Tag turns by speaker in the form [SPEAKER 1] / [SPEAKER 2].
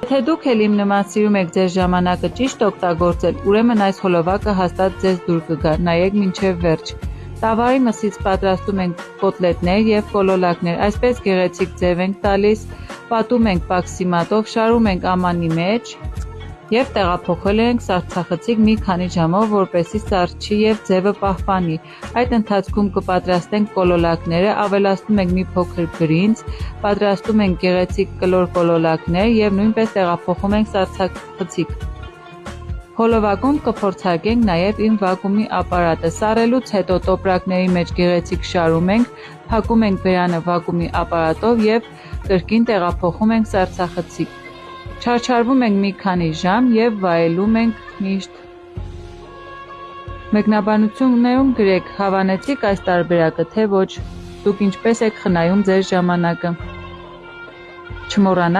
[SPEAKER 1] Եթե դուք էլ իմ նման սիրում եք ձեր ժամանակը ճիշտ օգտագործել, ուրեմն այս հոլովակը հաստատ ձեզ դուր կգա, նայեք մինչև վերջ։ Տավարի մսից պատրաստում ենք կոտլետներ և կոլոլակներ, այսպես գեղեցիկ ձև ենք տալիս, պատում ենք պաքսի մատով, շարում ենք ամանի մեջ և տեղափոխել ենք սառցախցիկ մի քանի ժամով, որպեսզի սառչի և ձևը պահպանի։ Այդ ընթացքում կպատրաստենք կոլոլակները, ավելացնում ենք մի փոքր բրինձ, պատրաստում ենք գեղեցիկ կլոր կոլոլակներ և նույնպես տեղափոխում ենք սառցախցիկ։ Հոլովակում կփորձարկենք նաև իմ վակուումի ապարատը։ Սառելուց հետո տոպրակների մեջ գեղեցիկ շարում ենք, փակում ենք բերանը վակուումի ապարատով և կրկին տեղափոխում ենք սառցախցիկ։ Չարչարվում ենք մի քանի ժամ և վայելում ենք միշտ։ Մեկնաբանություններում գրեք՝ հավանեցի՞ք այս տարբերակը, թե ոչ, դուք ինչպես եք խնայում ձեր ժամանակը։ Չմոռանաք